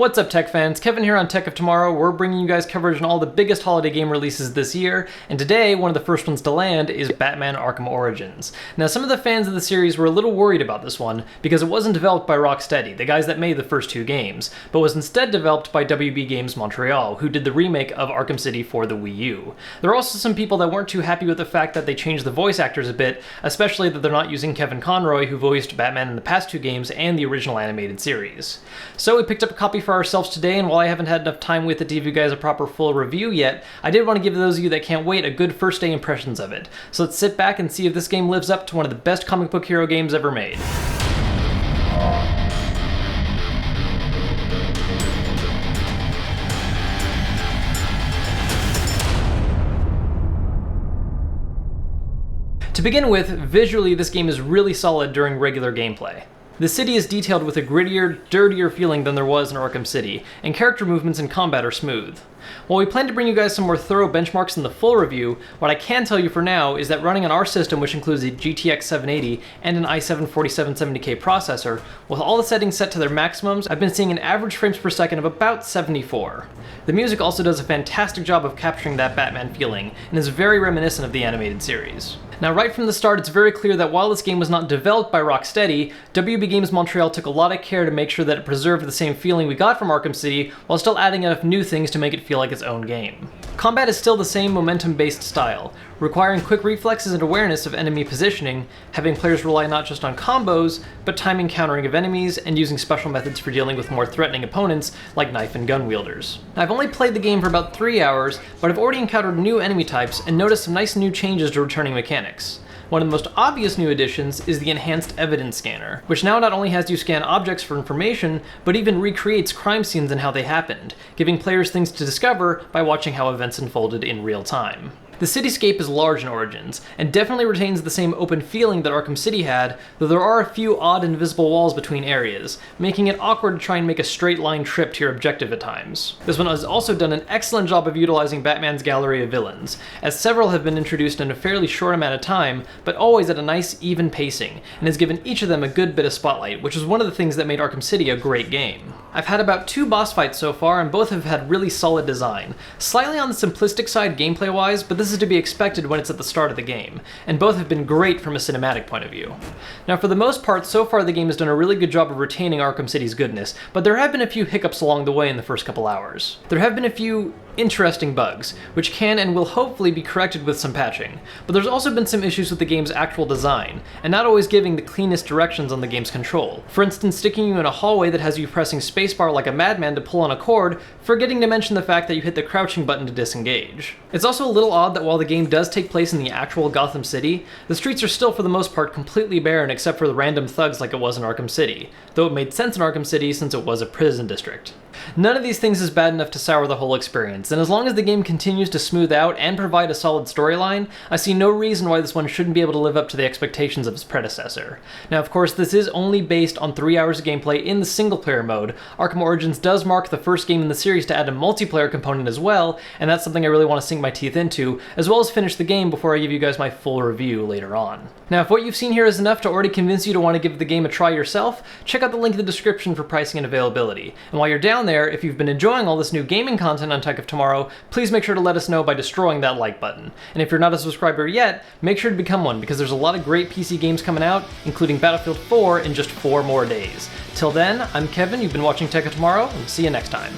What's up, tech fans? Kevin here on Tech of Tomorrow. We're bringing you guys coverage on all the biggest holiday game releases this year, and today, one of the first ones to land is Batman Arkham Origins. Now, some of the fans of the series were a little worried about this one because it wasn't developed by Rocksteady, the guys that made the first two games, but was instead developed by WB Games Montreal, who did the remake of Arkham City for the Wii U. There are also some people that weren't too happy with the fact that they changed the voice actors a bit, especially that they're not using Kevin Conroy, who voiced Batman in the past two games and the original animated series. So we picked up a copy for ourselves today, and while I haven't had enough time with it to give you guys a proper full review yet, I did want to give those of you that can't wait a good first day impressions of it. So let's sit back and see if this game lives up to one of the best comic book hero games ever made. To begin with, visually this game is really solid during regular gameplay. The city is detailed with a grittier, dirtier feeling than there was in Arkham City, and character movements in combat are smooth. While we plan to bring you guys some more thorough benchmarks in the full review, what I can tell you for now is that running on our system, which includes a GTX 780 and an i7 4770K processor, with all the settings set to their maximums, I've been seeing an average frames per second of about 74. The music also does a fantastic job of capturing that Batman feeling, and is very reminiscent of the animated series. Now, right from the start, it's very clear that while this game was not developed by Rocksteady, WB Games Montreal took a lot of care to make sure that it preserved the same feeling we got from Arkham City, while still adding enough new things to make it feel like its own game. Combat is still the same momentum-based style, requiring quick reflexes and awareness of enemy positioning, having players rely not just on combos, but timing countering of enemies, and using special methods for dealing with more threatening opponents, like knife and gun wielders. Now, I've only played the game for about 3 hours, but I've already encountered new enemy types and noticed some nice new changes to returning mechanics. One of the most obvious new additions is the Enhanced Evidence Scanner, which now not only has you scan objects for information, but even recreates crime scenes and how they happened, giving players things to discover by watching how events unfolded in real time. The cityscape is large in Origins, and definitely retains the same open feeling that Arkham City had, though there are a few odd invisible walls between areas, making it awkward to try and make a straight line trip to your objective at times. This one has also done an excellent job of utilizing Batman's gallery of villains, as several have been introduced in a fairly short amount of time, but always at a nice, even pacing, and has given each of them a good bit of spotlight, which is one of the things that made Arkham City a great game. I've had about 2 boss fights so far, and both have had really solid design. Slightly on the simplistic side gameplay-wise, but this is to be expected when it's at the start of the game, and both have been great from a cinematic point of view. Now, for the most part, so far the game has done a really good job of retaining Arkham City's goodness, but there have been a few hiccups along the way in the first couple hours. There have been a few interesting bugs, which can and will hopefully be corrected with some patching, but there's also been some issues with the game's actual design, and not always giving the cleanest directions on the game's control. For instance, sticking you in a hallway that has you pressing spacebar like a madman to pull on a cord, forgetting to mention the fact that you hit the crouching button to disengage. It's also a little odd that while the game does take place in the actual Gotham City, the streets are still for the most part completely barren except for the random thugs like it was in Arkham City, though it made sense in Arkham City since it was a prison district. None of these things is bad enough to sour the whole experience, and as long as the game continues to smooth out and provide a solid storyline, I see no reason why this one shouldn't be able to live up to the expectations of its predecessor. Now, of course, this is only based on 3 hours of gameplay in the single-player mode. Arkham Origins does mark the first game in the series to add a multiplayer component as well, and that's something I really want to sink my teeth into, as well as finish the game before I give you guys my full review later on. Now, if what you've seen here is enough to already convince you to want to give the game a try yourself, check out the link in the description for pricing and availability. And while you're down there, if you've been enjoying all this new gaming content on Tech of Tomorrow, please make sure to let us know by destroying that like button. And if you're not a subscriber yet, make sure to become one, because there's a lot of great PC games coming out, including Battlefield 4 in just 4 more days. Till then, I'm Kevin, you've been watching Tech of Tomorrow, and see you next time.